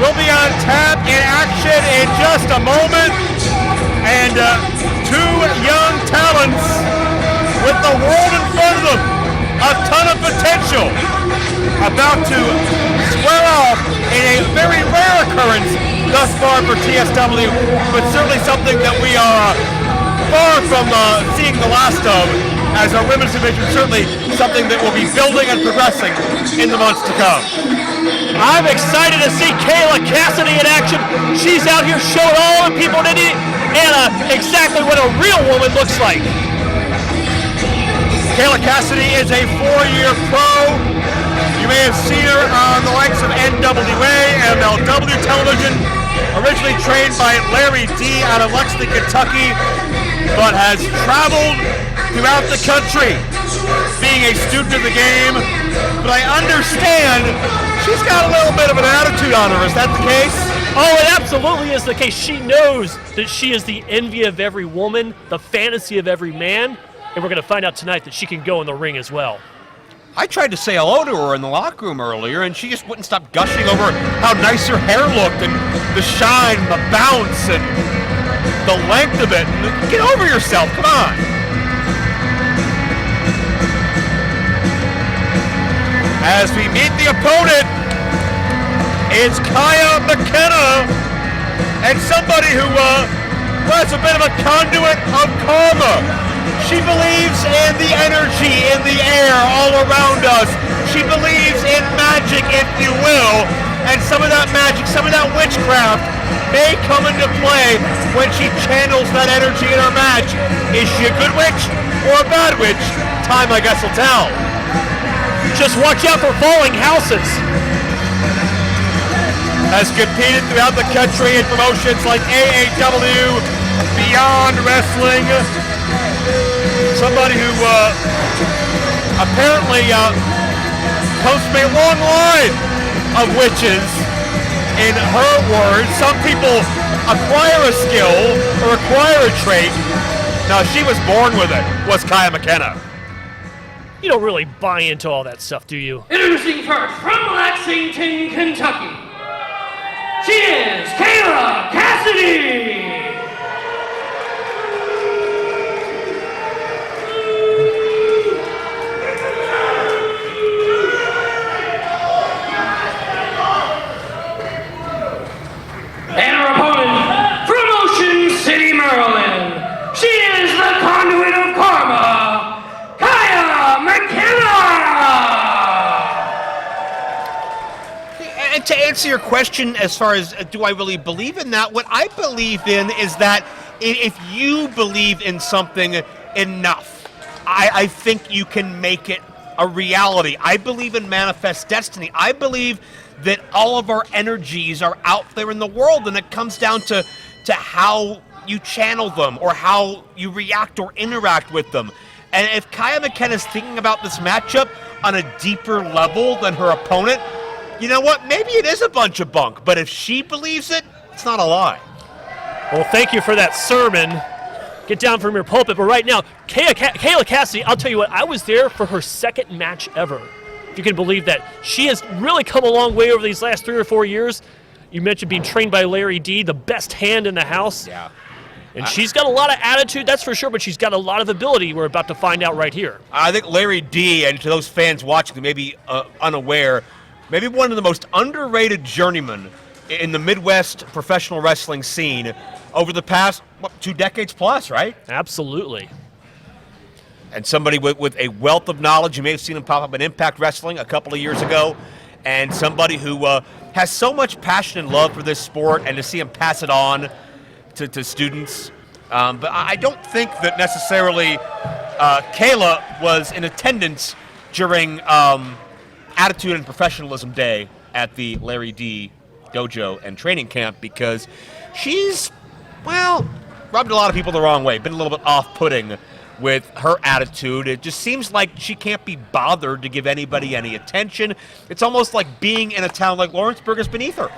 will be on tap in action in just a moment. And two young talents with the world in front of them, a ton of potential, about to square off in a very rare occurrence thus far for TSW, but certainly something that we are far from seeing the last of as our women's division, certainly something that will be building and progressing in the months to come. I'm excited to see Kayla Cassidy in action. She's out here showing all the people in Indiana exactly what a real woman looks like. Kayla Cassidy is a 4-year pro. You may have seen her on the likes of NWA, MLW television, originally trained by Larry D. out of Lexington, Kentucky, but has traveled throughout the country being a student of the game. But I understand she's got a little bit of an attitude on her. Is that the case? Oh, it absolutely is the case. She knows that she is the envy of every woman, the fantasy of every man, and we're going to find out tonight that she can go in the ring as well. I tried to say hello to her in the locker room earlier, and she just wouldn't stop gushing over how nice her hair looked and the shine, the bounce, and the length of it. Get over yourself, come on. As we meet the opponent, it's Kaia McKenna, and somebody who was a bit of a conduit of karma. She believes in the energy in the air all around us. She believes in magic, if you will, and some of that magic, some of that witchcraft may come into play when she channels that energy in her match. Is she a good witch or a bad witch? Time, I guess, will tell. Just watch out for falling houses. Has competed throughout the country in promotions like AAW, Beyond Wrestling. Somebody who apparently comes from a long line of witches, in her words. Some people acquire a skill or acquire a trait. Now, she was born with it, was Kaia McKenna. You don't really buy into all that stuff, do you? Introducing first, from Lexington, Kentucky, she is Kayla Cassidy! And her opponent, from Ocean City, Maryland, she is the conduit of karma, Kaia McKenna! And to answer your question as far as do I really believe in that, what I believe in is that if you believe in something enough, I think you can make it a reality. I believe in manifest destiny. I believe that all of our energies are out there in the world, and it comes down to how you channel them or how you react or interact with them. And if Kaia McKenna is thinking about this matchup on a deeper level than her opponent, you know what? Maybe it is a bunch of bunk, but if she believes it, it's not a lie. Well, thank you for that sermon. Get down from your pulpit, but right now, Kayla Cassidy, I'll tell you what, I was there for her second match ever. If you can believe that. She has really come a long way over these last 3 or 4 years. You mentioned being trained by Larry D., the best hand in the house. Yeah. And she's got a lot of attitude, that's for sure, but she's got a lot of ability we're about to find out right here. I think Larry D., and to those fans watching that may be unaware, maybe one of the most underrated journeymen in the Midwest professional wrestling scene over the past, 2 decades plus, right? Absolutely. And somebody with a wealth of knowledge. You may have seen him pop up in Impact Wrestling a couple of years ago. And somebody who has so much passion and love for this sport, and to see him pass it on to students. But I don't think that necessarily Kayla was in attendance during Attitude and Professionalism Day at the Larry D. Dojo and Training Camp, because she's, well, rubbed a lot of people the wrong way, been a little bit off-putting with her attitude. It just seems like she can't be bothered to give anybody any attention. It's almost like being in a town like Lawrenceburg is beneath her.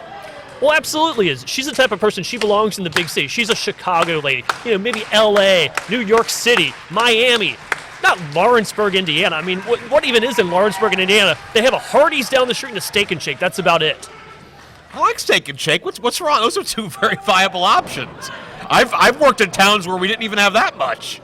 Well, absolutely is. She's the type of person, she belongs in the big city. She's a Chicago lady. Maybe L.A., New York City, Miami. Not Lawrenceburg, Indiana. I mean, what even is in Lawrenceburg, Indiana? They have a Hardee's down the street and a Steak and Shake. That's about it. I like Steak and Shake. What's wrong? Those are two very viable options. I've worked in towns where we didn't even have that much.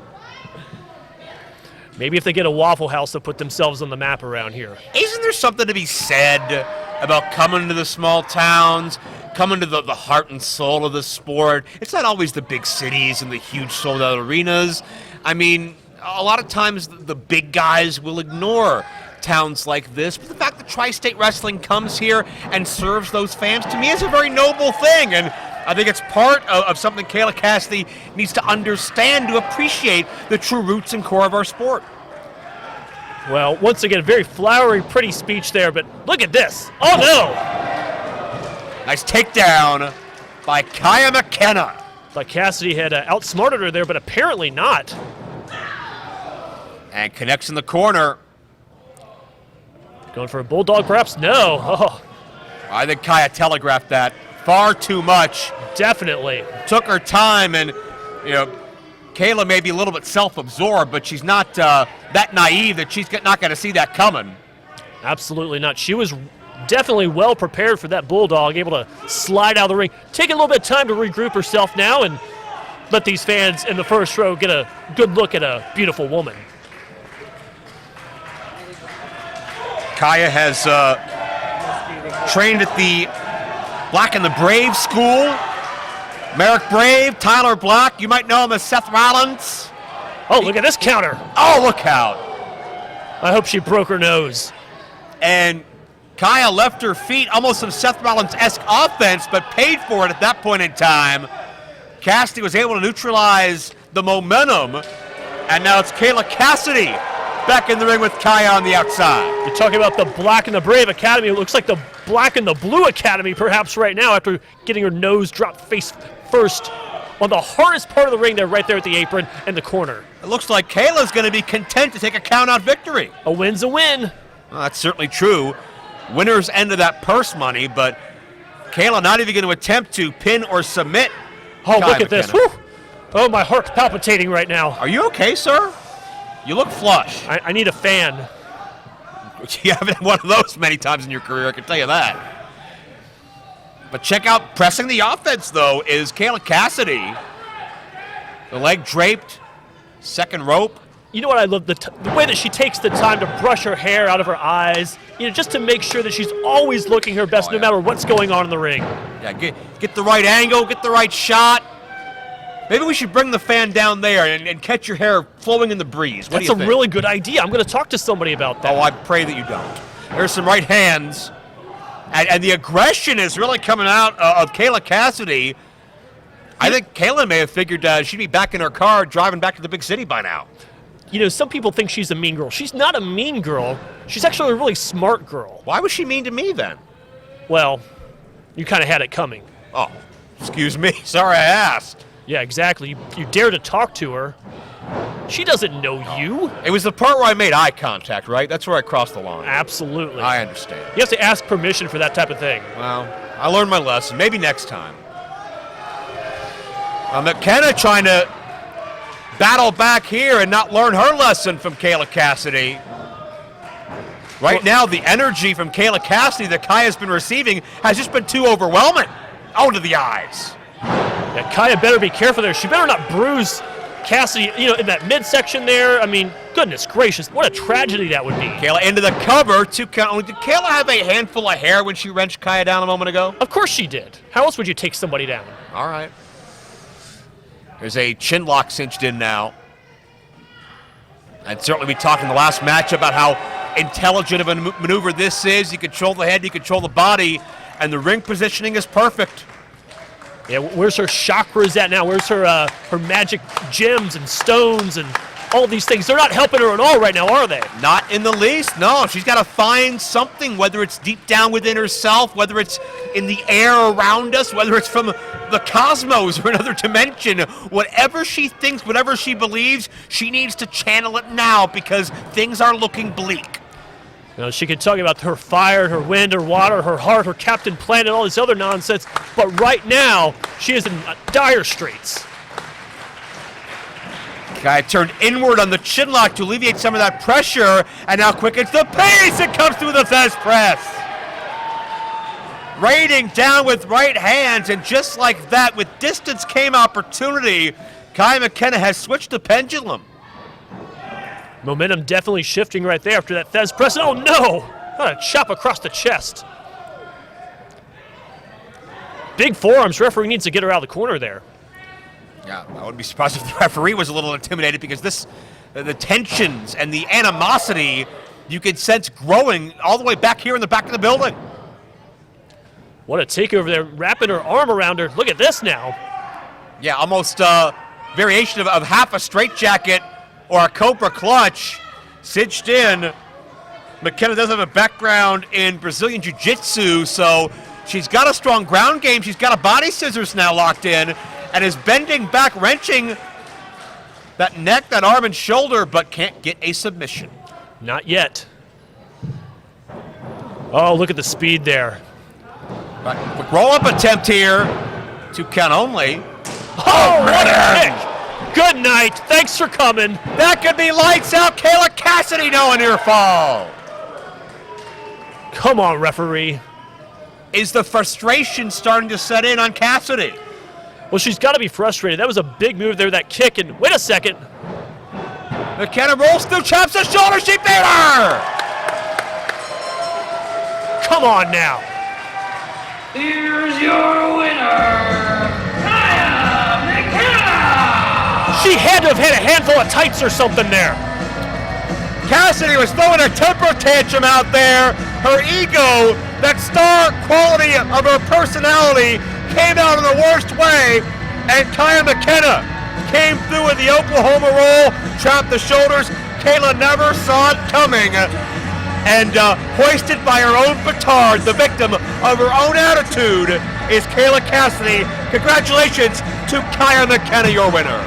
Maybe if they get a Waffle House, they'll put themselves on the map around here. Isn't there something to be said about coming to the small towns, coming to the heart and soul of the sport? It's not always the big cities and the huge sold-out arenas. I mean, a lot of times the big guys will ignore towns like this, but the fact that Tri-State Wrestling comes here and serves those fans, to me, is a very noble thing, and I think it's part of something Kayla Cassidy needs to understand to appreciate the true roots and core of our sport. Well, once again, very flowery, pretty speech there, but look at this. Oh, no! Nice takedown by Kaia McKenna. But Cassidy had outsmarted her there, but apparently not. And connects in the corner. Going for a bulldog, perhaps? No. Oh, I think Kaia telegraphed that far too much. definitely. Took her time, and, you know, Kayla may be a little bit self-absorbed, but she's not that naive that she's not going to see that coming. Absolutely not. She was definitely well prepared for that bulldog, able to slide out of the ring. Taking a little bit of time to regroup herself now and let these fans in the first row get a good look at a beautiful woman. Kaia has trained at the Black and the Brave school. Merrick Brave, Tyler Black, you might know him as Seth Rollins. Oh, look at this counter. Oh, look out. I hope she broke her nose. And Kaia left her feet, almost some Seth Rollins-esque offense, but paid for it at that point in time. Cassidy was able to neutralize the momentum, and now it's Kayla Cassidy back in the ring with Kaia on the outside. You're talking about the Black and the Brave Academy. It looks like the Black and the Blue Academy perhaps right now after getting her nose dropped face first on the hardest part of the ring there, right there at the apron and the corner. It looks like Kayla's going to be content to take a count-out victory. A win's a win. Well, that's certainly true. Winner's end of that purse money, but Kayla not even going to attempt to pin or submit. Oh, Kaia look at this. McKenna. Whew. Oh, my heart's palpitating right now. Are you okay, sir? You look flush. I need a fan. You haven't had one of those many times in your career, I can tell you that. But check out, pressing the offense, though, is Kayla Cassidy. The leg draped, second rope. You know what I love? The way that she takes the time to brush her hair out of her eyes, just to make sure that she's always looking her best no matter what's going on in the ring. Yeah, get the right angle, get the right shot. Maybe we should bring the fan down there and catch your hair flowing in the breeze. What do you think? That's a really good idea. I'm going to talk to somebody about that. Oh, I pray that you don't. There's some right hands. And the aggression is really coming out of Kayla Cassidy. I think Kayla may have figured she'd be back in her car driving back to the big city by now. Some people think she's a mean girl. She's not a mean girl. She's actually a really smart girl. Why was she mean to me then? Well, you kind of had it coming. Oh, excuse me. Sorry I asked. Yeah, exactly. You dare to talk to her. She doesn't know you. It was the part where I made eye contact, right? That's where I crossed the line. Absolutely. I understand. You have to ask permission for that type of thing. Well, I learned my lesson. Maybe next time. McKenna trying to battle back here and not learn her lesson from Kayla Cassidy. Right now, the energy from Kayla Cassidy that Kaia's been receiving has just been too overwhelming. Oh, to the eyes. Yeah, Kaia better be careful there. She better not bruise Cassidy, in that midsection there. I mean, goodness gracious, what a tragedy that would be. Kayla into the cover. 2 count. Did Kayla have a handful of hair when she wrenched Kaia down a moment ago? Of course she did. How else would you take somebody down? All right. There's a chin lock cinched in now. And certainly we talked in the last match about how intelligent of a maneuver this is. You control the head, you control the body, and the ring positioning is perfect. Yeah, where's her chakras at now? Where's her her magic gems and stones and all these things? They're not helping her at all right now, are they? Not in the least, no. She's got to find something, whether it's deep down within herself, whether it's in the air around us, whether it's from the cosmos or another dimension. Whatever she thinks, whatever she believes, she needs to channel it now because things are looking bleak. She could talk about her fire, her wind, her water, her heart, her Captain Planet, all this other nonsense, but right now, she is in dire straits. Guy turned inward on the chin lock to alleviate some of that pressure, and now quickens the pace. It comes through the fast press. raining down with right hands, and just like that, with distance came opportunity. Kaia McKenna has switched the pendulum. Momentum definitely shifting right there after that Fez press. Oh no! What a chop across the chest. Big forearms. Referee needs to get her out of the corner there. Yeah, I wouldn't be surprised if the referee was a little intimidated, because the tensions and the animosity you could sense growing all the way back here in the back of the building. What a takeover there, wrapping her arm around her. Look at this now. Yeah, almost variation of half a straitjacket or a cobra clutch cinched in. McKenna does have a background in Brazilian Jiu-Jitsu, so she's got a strong ground game. She's got a body scissors now locked in and is bending back, wrenching that neck, that arm, and shoulder, but can't get a submission. Not yet. Oh, look at the speed there. But quick roll-up attempt here. 2 count only. Oh, what a kick! Good night. Thanks for coming. That could be lights out. Kayla Cassidy, no near fall. Come on, referee. Is the frustration starting to set in on Cassidy? Well, she's got to be frustrated. That was a big move there, that kick. And wait a second. McKenna rolls through, chops the shoulder. She beat her. Come on now. Here's your winner, Kaia McKenna! She had to have had a handful of tights or something there. Cassidy was throwing a temper tantrum out there. Her ego, that star quality of her personality, came out in the worst way, and Kaia McKenna came through with the Oklahoma roll, chopped the shoulders. Kayla never saw it coming, and hoisted by her own petard, the victim of her own attitude, is Kayla Cassidy. Congratulations to Kaia McKenna, your winner.